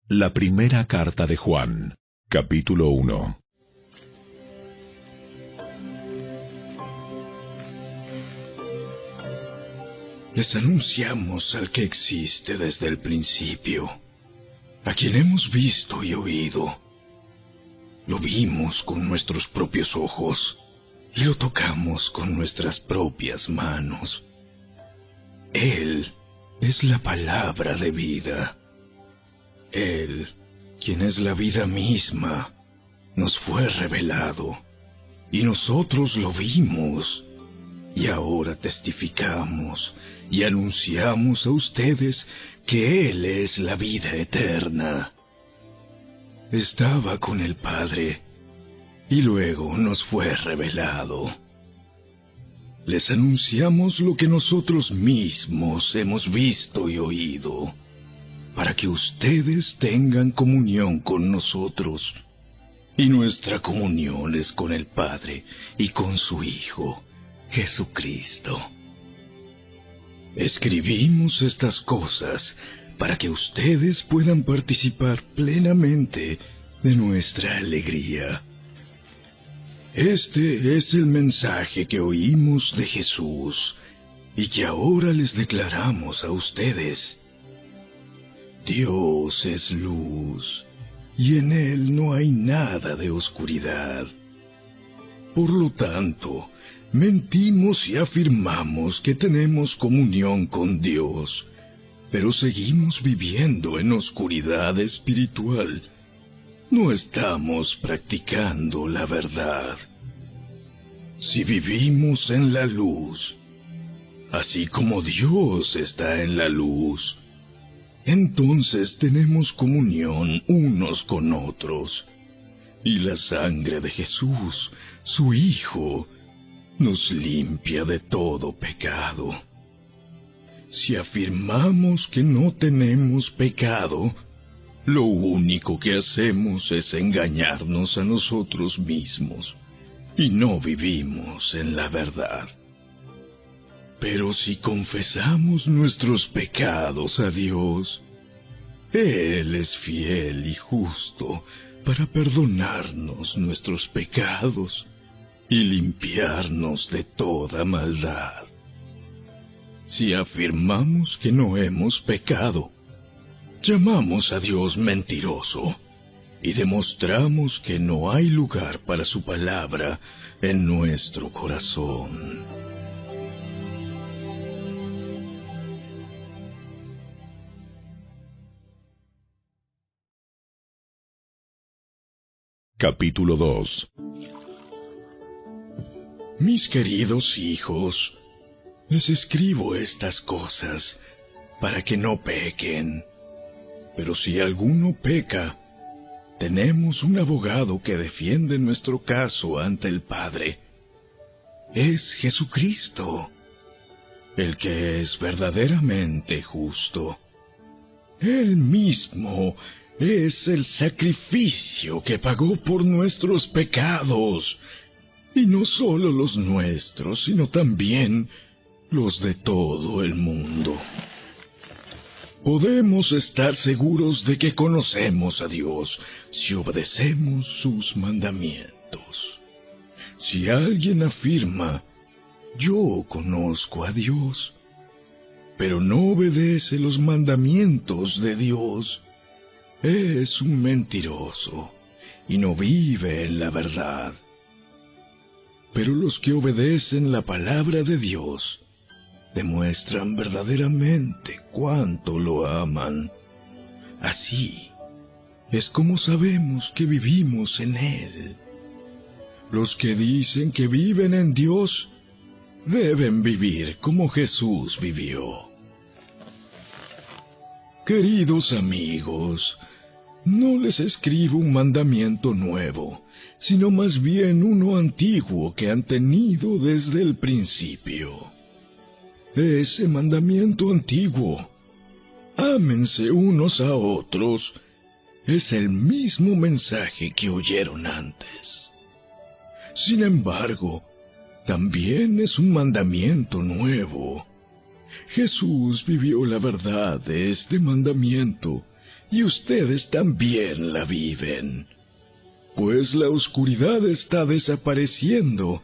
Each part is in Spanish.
La primera carta de Juan, capítulo 1. Les anunciamos al que existe desde el principio, a quien hemos visto y oído. Lo vimos con nuestros propios ojos y lo tocamos con nuestras propias manos. Él es la palabra de vida. Él, quien es la vida misma, nos fue revelado, y nosotros lo vimos, y ahora testificamos y anunciamos a ustedes que Él es la vida eterna. Estaba con el Padre, y luego nos fue revelado. Les anunciamos lo que nosotros mismos hemos visto y oído, para que ustedes tengan comunión con nosotros. Y nuestra comunión es con el Padre y con su Hijo, Jesucristo. Escribimos estas cosas para que ustedes puedan participar plenamente de nuestra alegría. Este es el mensaje que oímos de Jesús y que ahora les declaramos a ustedes. Dios es luz, y en Él no hay nada de oscuridad. Por lo tanto, mentimos y afirmamos que tenemos comunión con Dios, pero seguimos viviendo en oscuridad espiritual. No estamos practicando la verdad. Si vivimos en la luz, así como Dios está en la luz, entonces tenemos comunión unos con otros, y la sangre de Jesús, su Hijo, nos limpia de todo pecado. Si afirmamos que no tenemos pecado, lo único que hacemos es engañarnos a nosotros mismos, y no vivimos en la verdad. Pero si confesamos nuestros pecados a Dios, Él es fiel y justo para perdonarnos nuestros pecados y limpiarnos de toda maldad. Si afirmamos que no hemos pecado, llamamos a Dios mentiroso y demostramos que no hay lugar para su palabra en nuestro corazón. Capítulo 2. Mis queridos hijos, les escribo estas cosas para que no pequen. Pero si alguno peca, tenemos un abogado que defiende nuestro caso ante el Padre. Es Jesucristo, el que es verdaderamente justo. Él mismo es el sacrificio que pagó por nuestros pecados, y no solo los nuestros, sino también los de todo el mundo. Podemos estar seguros de que conocemos a Dios si obedecemos sus mandamientos. Si alguien afirma, yo conozco a Dios, pero no obedece los mandamientos de Dios, es un mentiroso y no vive en la verdad. Pero los que obedecen la palabra de Dios demuestran verdaderamente cuánto lo aman. Así es como sabemos que vivimos en Él. Los que dicen que viven en Dios deben vivir como Jesús vivió. Queridos amigos, no les escribo un mandamiento nuevo, sino más bien uno antiguo que han tenido desde el principio. Ese mandamiento antiguo, ámense unos a otros, es el mismo mensaje que oyeron antes. Sin embargo, también es un mandamiento nuevo. Jesús vivió la verdad de este mandamiento y ustedes también la viven. Pues la oscuridad está desapareciendo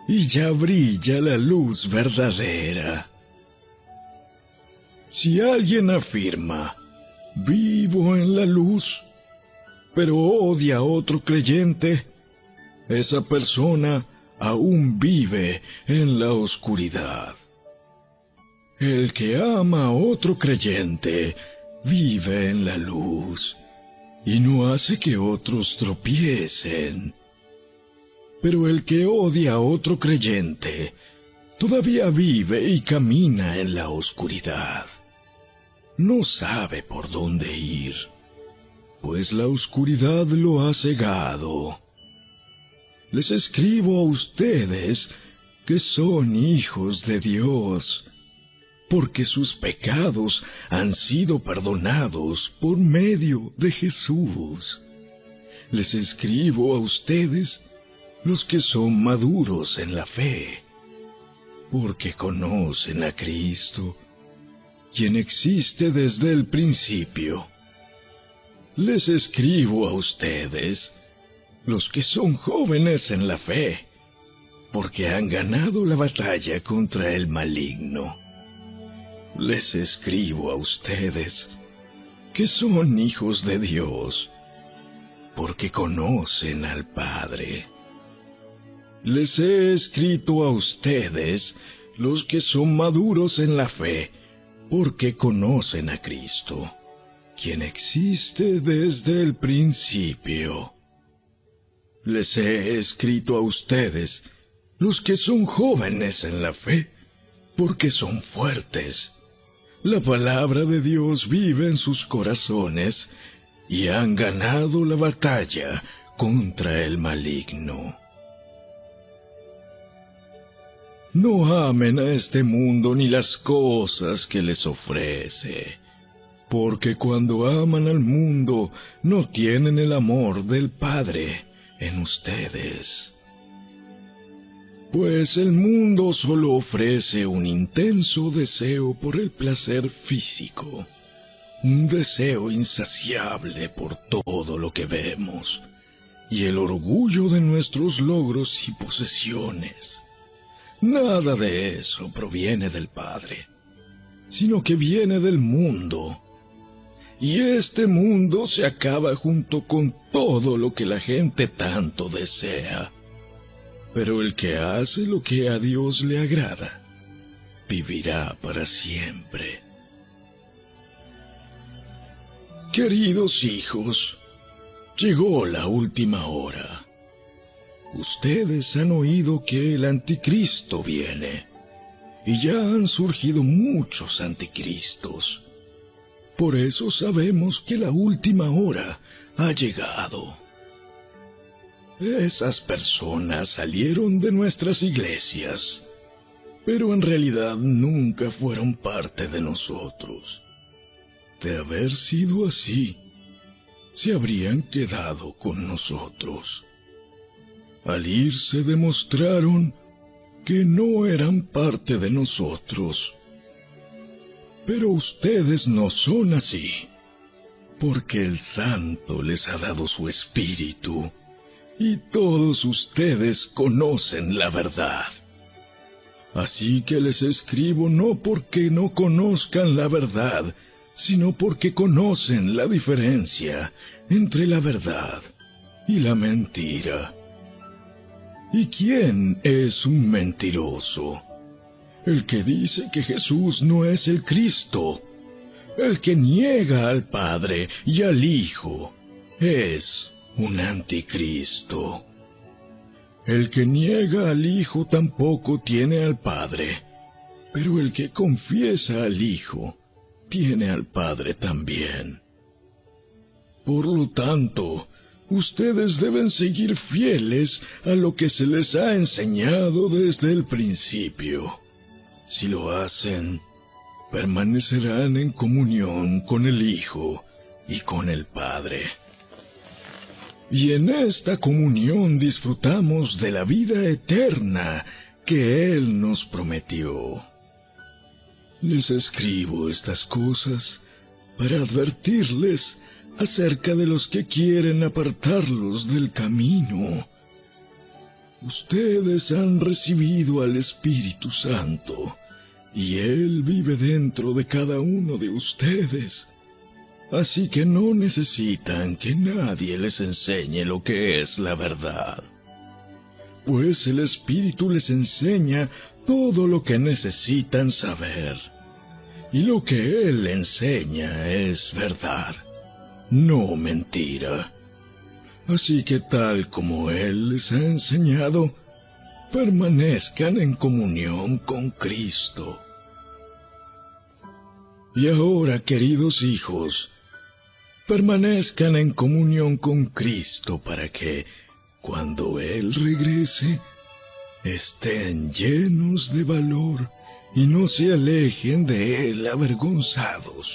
y ya brilla la luz verdadera. Si alguien afirma, vivo en la luz, pero odia a otro creyente, esa persona aún vive en la oscuridad. El que ama a otro creyente vive en la luz y no hace que otros tropiecen. Pero el que odia a otro creyente todavía vive y camina en la oscuridad. No sabe por dónde ir, pues la oscuridad lo ha cegado. Les escribo a ustedes que son hijos de Dios, porque sus pecados han sido perdonados por medio de Jesús. Les escribo a ustedes, los que son maduros en la fe, porque conocen a Cristo, quien existe desde el principio. Les escribo a ustedes, los que son jóvenes en la fe, porque han ganado la batalla contra el maligno. Les escribo a ustedes, que son hijos de Dios, porque conocen al Padre. Les he escrito a ustedes, los que son maduros en la fe, porque conocen a Cristo, quien existe desde el principio. Les he escrito a ustedes, los que son jóvenes en la fe, porque son fuertes. La palabra de Dios vive en sus corazones y han ganado la batalla contra el maligno. No amen a este mundo ni las cosas que les ofrece, porque cuando aman al mundo no tienen el amor del Padre en ustedes. Pues el mundo solo ofrece un intenso deseo por el placer físico, un deseo insaciable por todo lo que vemos, y el orgullo de nuestros logros y posesiones. Nada de eso proviene del Padre, sino que viene del mundo. Y este mundo se acaba junto con todo lo que la gente tanto desea. Pero el que hace lo que a Dios le agrada, vivirá para siempre. Queridos hijos, llegó la última hora. Ustedes han oído que el anticristo viene, y ya han surgido muchos anticristos. Por eso sabemos que la última hora ha llegado. Esas personas salieron de nuestras iglesias, pero en realidad nunca fueron parte de nosotros. De haber sido así, se habrían quedado con nosotros. Al irse demostraron que no eran parte de nosotros. Pero ustedes no son así, porque el Santo les ha dado su Espíritu, y todos ustedes conocen la verdad. Así que les escribo no porque no conozcan la verdad, sino porque conocen la diferencia entre la verdad y la mentira. ¿Y quién es un mentiroso? El que dice que Jesús no es el Cristo. El que niega al Padre y al Hijo es un anticristo. El que niega al Hijo tampoco tiene al Padre, pero el que confiesa al Hijo tiene al Padre también. Por lo tanto, ustedes deben seguir fieles a lo que se les ha enseñado desde el principio. Si lo hacen, permanecerán en comunión con el Hijo y con el Padre. Y en esta comunión disfrutamos de la vida eterna que Él nos prometió. Les escribo estas cosas para advertirles acerca de los que quieren apartarlos del camino. Ustedes han recibido al Espíritu Santo, y Él vive dentro de cada uno de ustedes. Así que no necesitan que nadie les enseñe lo que es la verdad, pues el Espíritu les enseña todo lo que necesitan saber. Y lo que Él enseña es verdad, no mentira. Así que tal como Él les ha enseñado, permanezcan en comunión con Cristo. Y ahora, queridos hijos, permanezcan en comunión con Cristo para que, cuando Él regrese, estén llenos de valor y no se alejen de Él avergonzados.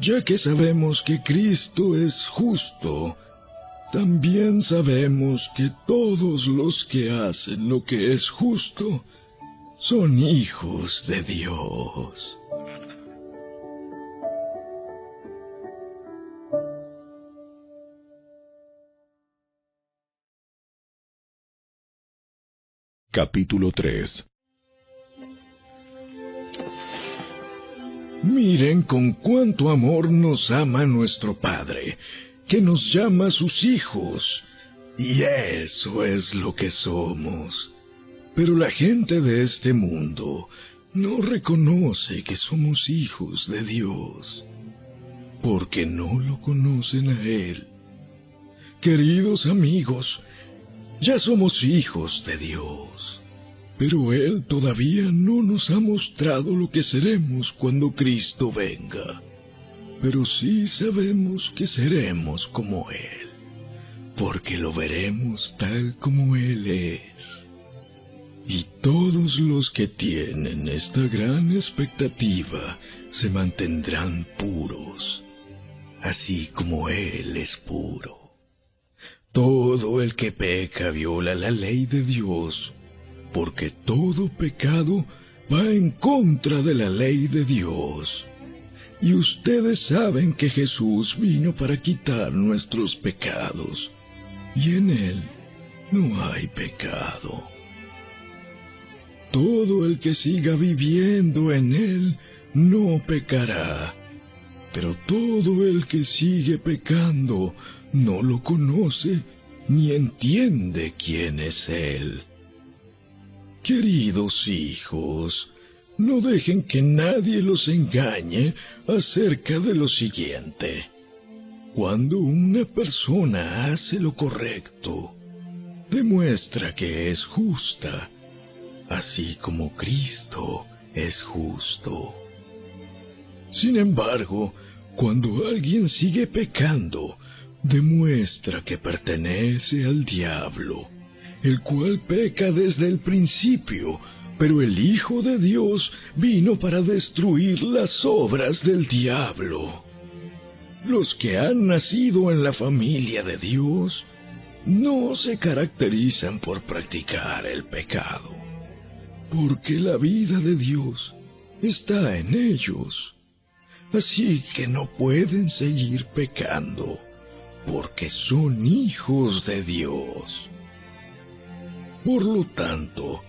Ya que sabemos que Cristo es justo, también sabemos que todos los que hacen lo que es justo son hijos de Dios. Capítulo 3. Miren con cuánto amor nos ama nuestro Padre, que nos llama sus hijos, y eso es lo que somos. Pero la gente de este mundo no reconoce que somos hijos de Dios, porque no lo conocen a Él. Queridos amigos, ya somos hijos de Dios, pero Él todavía no nos ha mostrado lo que seremos cuando Cristo venga. Pero sí sabemos que seremos como Él, porque lo veremos tal como Él es. Y todos los que tienen esta gran expectativa se mantendrán puros, así como Él es puro. Todo el que peca viola la ley de Dios, porque todo pecado va en contra de la ley de Dios. Y ustedes saben que Jesús vino para quitar nuestros pecados, y en Él no hay pecado. Todo el que siga viviendo en Él no pecará, pero todo el que sigue pecando no lo conoce ni entiende quién es Él. Queridos hijos, no dejen que nadie los engañe acerca de lo siguiente. Cuando una persona hace lo correcto, demuestra que es justa, así como Cristo es justo. Sin embargo, cuando alguien sigue pecando, demuestra que pertenece al diablo, el cual peca desde el principio, pero el Hijo de Dios vino para destruir las obras del diablo. Los que han nacido en la familia de Dios no se caracterizan por practicar el pecado, porque la vida de Dios está en ellos. Así que no pueden seguir pecando, porque son hijos de Dios. Por lo tanto,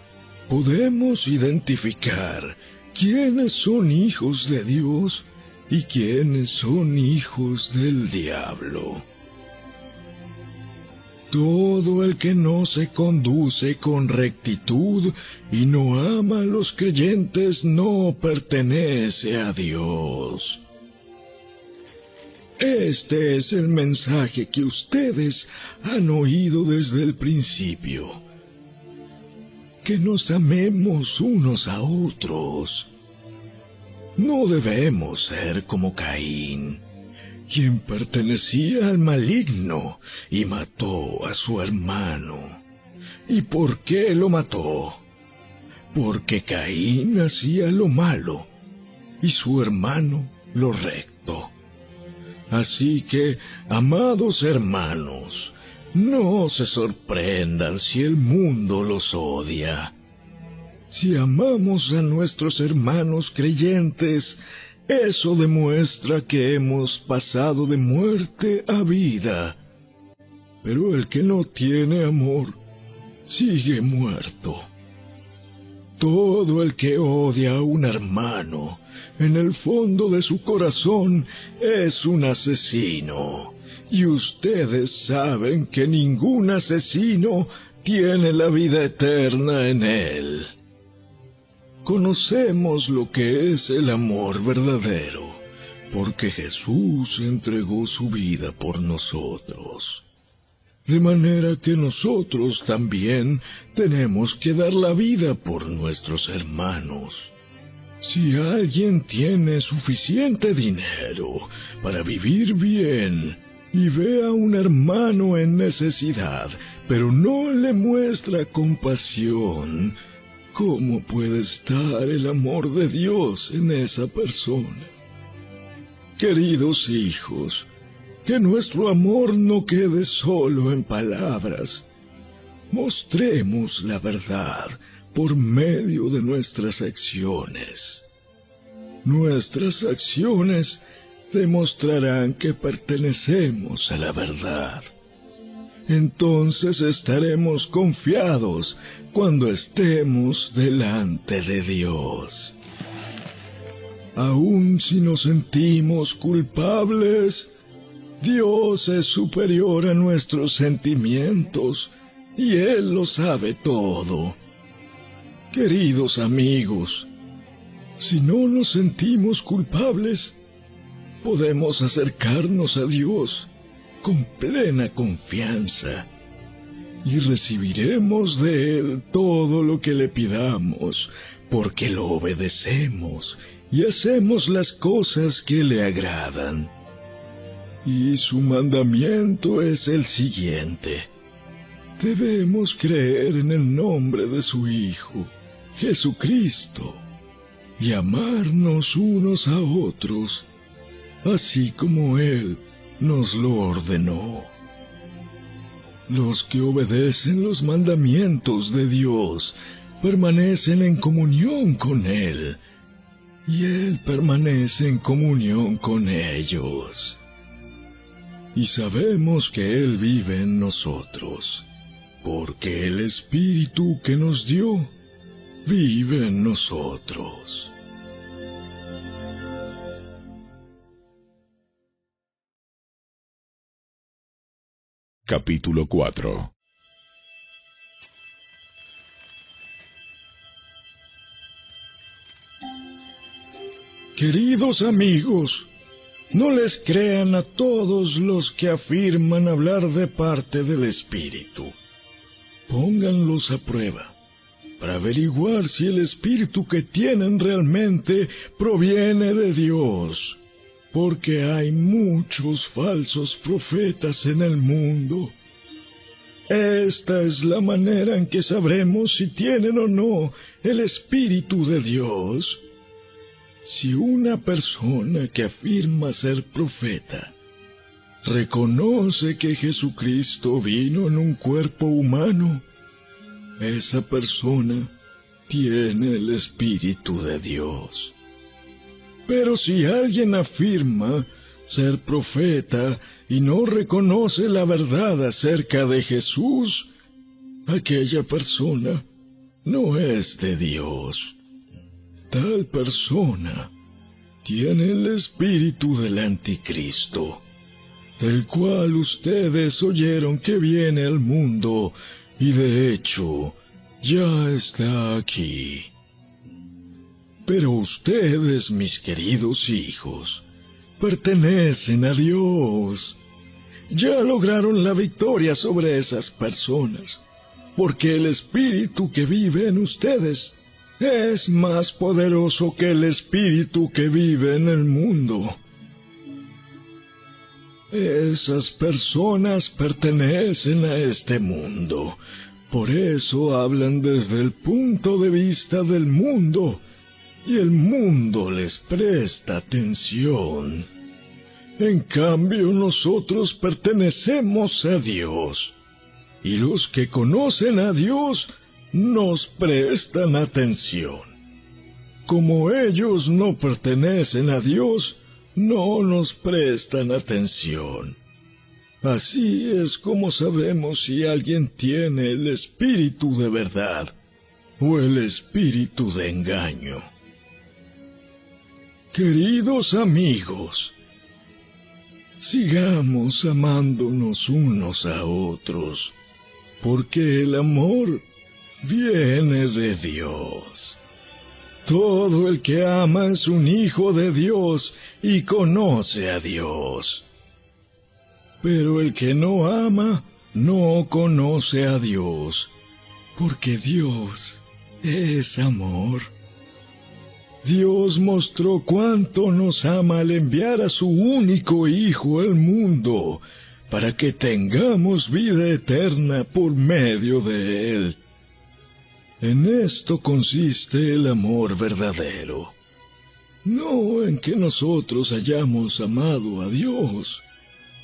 podemos identificar quiénes son hijos de Dios y quiénes son hijos del diablo. Todo el que no se conduce con rectitud y no ama a los creyentes no pertenece a Dios. Este es el mensaje que ustedes han oído desde el principio: que nos amemos unos a otros. No debemos ser como Caín, quien pertenecía al maligno y mató a su hermano. ¿Y por qué lo mató? Porque Caín hacía lo malo y su hermano lo recto. Así que, amados hermanos, no se sorprendan si el mundo los odia. Si amamos a nuestros hermanos creyentes, Eso demuestra que hemos pasado de muerte a vida. Pero el que no tiene amor sigue muerto. Todo el que odia a un hermano, en el fondo de su corazón, es un asesino. Y ustedes saben que ningún asesino tiene la vida eterna en él. Conocemos lo que es el amor verdadero, porque Jesús entregó su vida por nosotros. De manera que nosotros también tenemos que dar la vida por nuestros hermanos. Si alguien tiene suficiente dinero para vivir bien y ve a un hermano en necesidad, pero no le muestra compasión, ¿cómo puede estar el amor de Dios en esa persona? Queridos hijos, que nuestro amor no quede solo en palabras. Mostremos la verdad por medio de nuestras acciones. Nuestras acciones demostrarán que pertenecemos a la verdad. Entonces estaremos confiados cuando estemos delante de Dios. Aun si nos sentimos culpables, Dios es superior a nuestros sentimientos y Él lo sabe todo. Queridos amigos, si no nos sentimos culpables, podemos acercarnos a Dios con plena confianza y recibiremos de Él todo lo que le pidamos, porque lo obedecemos y hacemos las cosas que le agradan. Y su mandamiento es el siguiente: debemos creer en el nombre de su Hijo, Jesucristo, y amarnos unos a otros, así como Él nos lo ordenó. Los que obedecen los mandamientos de Dios permanecen en comunión con Él, y Él permanece en comunión con ellos. Y sabemos que Él vive en nosotros, porque el Espíritu que nos dio vive en nosotros. Capítulo 4. Queridos amigos, no les crean a todos los que afirman hablar de parte del Espíritu. Pónganlos a prueba, para averiguar si el Espíritu que tienen realmente proviene de Dios, porque hay muchos falsos profetas en el mundo. Esta es la manera en que sabremos si tienen o no el Espíritu de Dios. Si una persona que afirma ser profeta reconoce que Jesucristo vino en un cuerpo humano, esa persona tiene el Espíritu de Dios. Pero si alguien afirma ser profeta y no reconoce la verdad acerca de Jesús, aquella persona no es de Dios. Tal persona tiene el espíritu del Anticristo, del cual ustedes oyeron que viene al mundo, y de hecho ya está aquí. Pero ustedes, mis queridos hijos, pertenecen a Dios. Ya lograron la victoria sobre esas personas, porque el espíritu que vive en ustedes es más poderoso que el espíritu que vive en el mundo. Esas personas pertenecen a este mundo, por eso hablan desde el punto de vista del mundo, y el mundo les presta atención. En cambio, nosotros pertenecemos a Dios, y los que conocen a Dios nos prestan atención. como ellos no pertenecen a Dios, no nos prestan atención. Así es como sabemos si alguien tiene el espíritu de verdad o el espíritu de engaño. Queridos amigos, sigamos amándonos unos a otros, porque el amor viene de Dios. Todo el que ama es un hijo de Dios y conoce a Dios. Pero el que no ama no conoce a Dios, porque Dios es amor. Dios mostró cuánto nos ama al enviar a su único Hijo al mundo, para que tengamos vida eterna por medio de Él. En esto consiste el amor verdadero, no en que nosotros hayamos amado a Dios,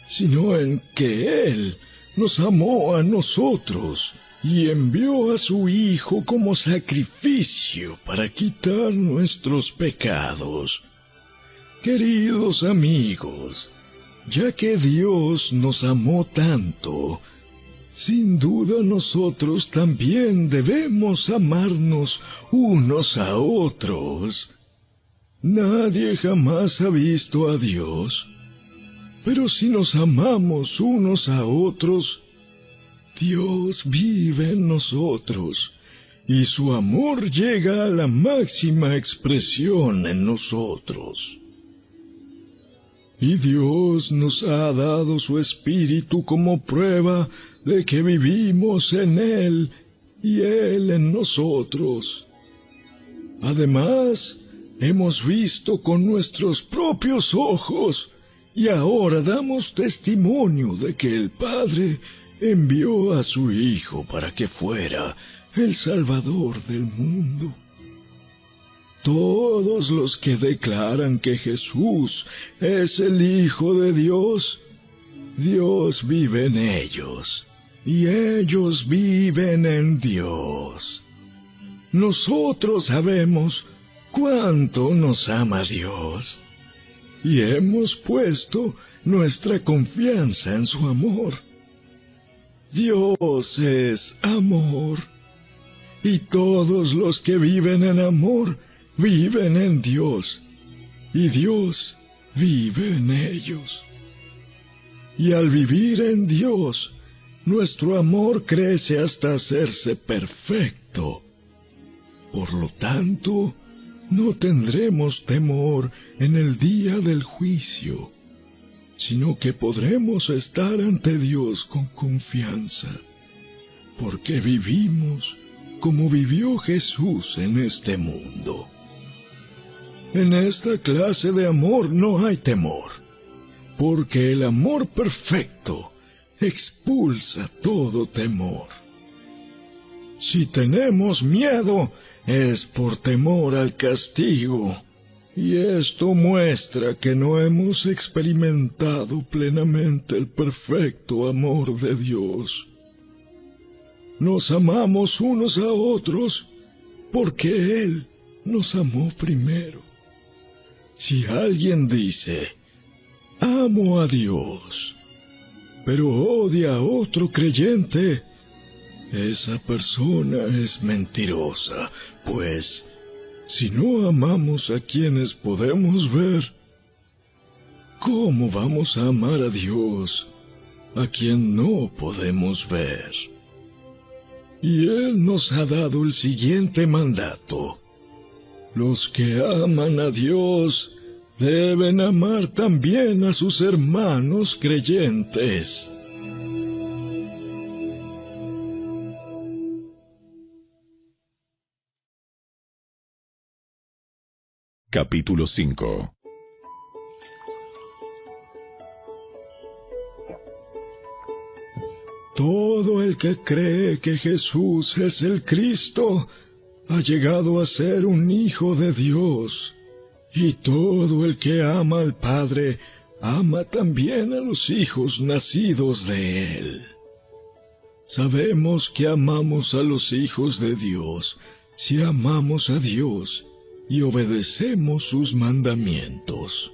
sino en que Él nos amó a nosotros y envió a su Hijo como sacrificio para quitar nuestros pecados. Queridos amigos, ya que Dios nos amó tanto, sin duda nosotros también debemos amarnos unos a otros. Nadie jamás ha visto a Dios, pero si nos amamos unos a otros, Dios vive en nosotros, y su amor llega a la máxima expresión en nosotros. Y Dios nos ha dado su Espíritu como prueba de que vivimos en Él y Él en nosotros. Además, hemos visto con nuestros propios ojos y ahora damos testimonio de que el Padre envió a su Hijo para que fuera el Salvador del mundo. Todos los que declaran que Jesús es el Hijo de Dios, Dios vive en ellos, y ellos viven en Dios. Nosotros sabemos cuánto nos ama Dios, y hemos puesto nuestra confianza en su amor. Dios es amor, y todos los que viven en amor viven en Dios, y Dios vive en ellos. Y al vivir en Dios, nuestro amor crece hasta hacerse perfecto. Por lo tanto, no tendremos temor en el día del juicio, sino que podremos estar ante Dios con confianza, porque vivimos como vivió Jesús en este mundo. En esta clase de amor no hay temor, porque el amor perfecto expulsa todo temor. Si tenemos miedo, es por temor al castigo, y esto muestra que no hemos experimentado plenamente el perfecto amor de Dios. Nos amamos unos a otros porque Él nos amó primero. Si alguien dice, amo a Dios, pero odia a otro creyente, esa persona es mentirosa, pues si no amamos a quienes podemos ver, ¿cómo vamos a amar a Dios, a quien no podemos ver? Y Él nos ha dado el siguiente mandato: los que aman a Dios deben amar también a sus hermanos creyentes. Capítulo 5. Todo el que cree que Jesús es el Cristo ha llegado a ser un hijo de Dios, y todo el que ama al Padre ama también a los hijos nacidos de Él. Sabemos que amamos a los hijos de Dios si amamos a Dios y obedecemos sus mandamientos.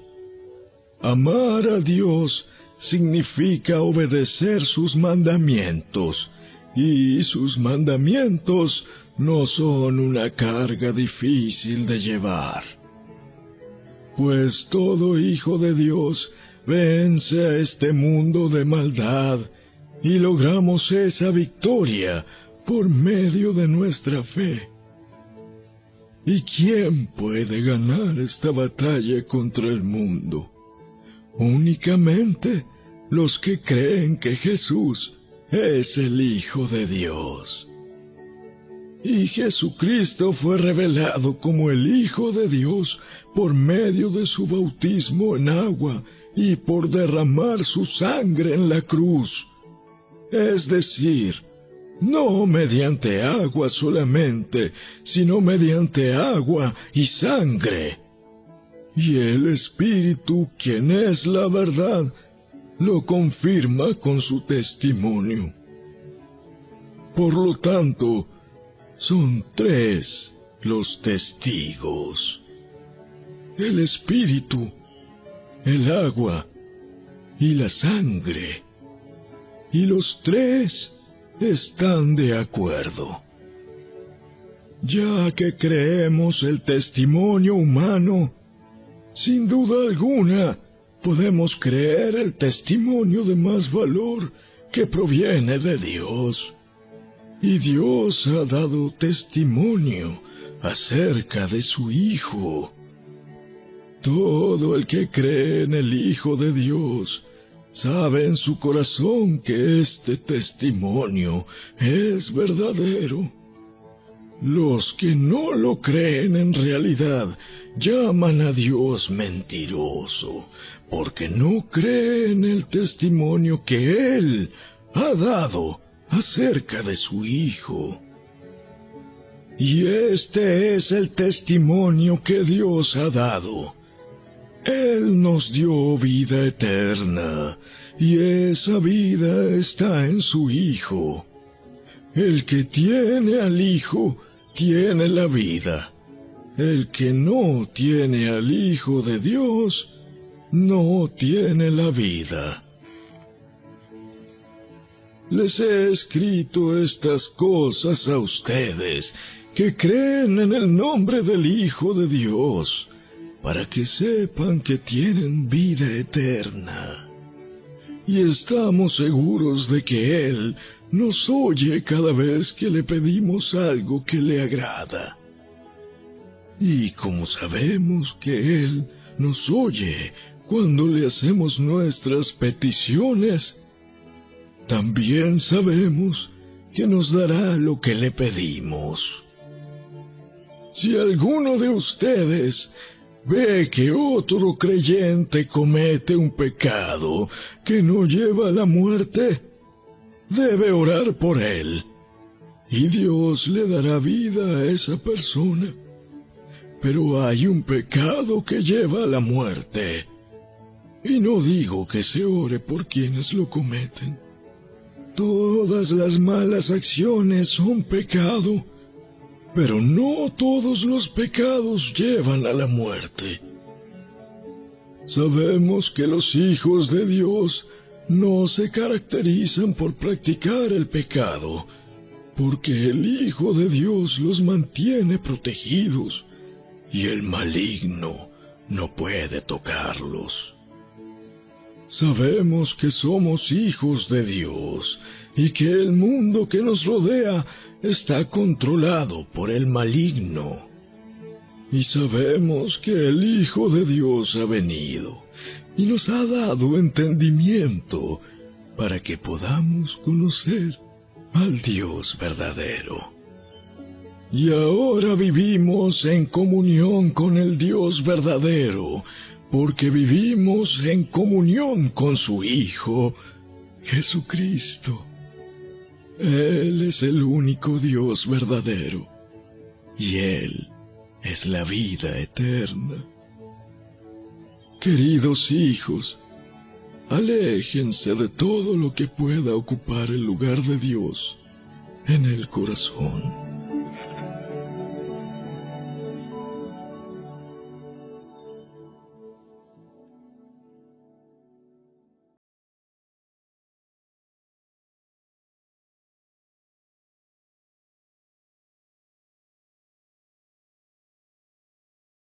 Amar a Dios significa obedecer sus mandamientos, y sus mandamientos no son una carga difícil de llevar. Pues todo hijo de Dios vence a este mundo de maldad, y logramos esa victoria por medio de nuestra fe. ¿Y quién puede ganar esta batalla contra el mundo? Únicamente los que creen que Jesús es el Hijo de Dios. Y Jesucristo fue revelado como el Hijo de Dios por medio de su bautismo en agua y por derramar su sangre en la cruz. Es decir, no mediante agua solamente, sino mediante agua y sangre. Y el Espíritu, quien es la verdad, lo confirma con su testimonio. Por lo tanto, son tres los testigos: el Espíritu, el agua y la sangre. Y los tres están de acuerdo. Ya que creemos el testimonio humano, sin duda alguna podemos creer el testimonio de más valor que proviene de Dios. Y Dios ha dado testimonio acerca de su Hijo. Todo el que cree en el Hijo de Dios sabe en su corazón que este testimonio es verdadero. Los que no lo creen en realidad llaman a Dios mentiroso, porque no creen el testimonio que Él ha dado acerca de su Hijo. Y este es el testimonio que Dios ha dado. Él nos dio vida eterna, y esa vida está en su Hijo. El que tiene al Hijo tiene la vida. El que no tiene al Hijo de Dios no tiene la vida. Les he escrito estas cosas a ustedes que creen en el nombre del Hijo de Dios, para que sepan que tienen vida eterna. Y estamos seguros de que Él nos oye cada vez que le pedimos algo que le agrada. Y como sabemos que Él nos oye cuando le hacemos nuestras peticiones, también sabemos que nos dará lo que le pedimos. Si alguno de ustedes ve que otro creyente comete un pecado que no lleva a la muerte, debe orar por él, y Dios le dará vida a esa persona. Pero hay un pecado que lleva a la muerte, y no digo que se ore por quienes lo cometen. Todas las malas acciones son pecado, pero no todos los pecados llevan a la muerte. Sabemos que los hijos de Dios no se caracterizan por practicar el pecado, porque el Hijo de Dios los mantiene protegidos, y el maligno no puede tocarlos. Sabemos que somos hijos de Dios, y que el mundo que nos rodea está controlado por el maligno. Y sabemos que el Hijo de Dios ha venido y nos ha dado entendimiento para que podamos conocer al Dios verdadero. Y ahora vivimos en comunión con el Dios verdadero, porque vivimos en comunión con su Hijo, Jesucristo. Él es el único Dios verdadero, y Él es la vida eterna. Queridos hijos, aléjense de todo lo que pueda ocupar el lugar de Dios en el corazón.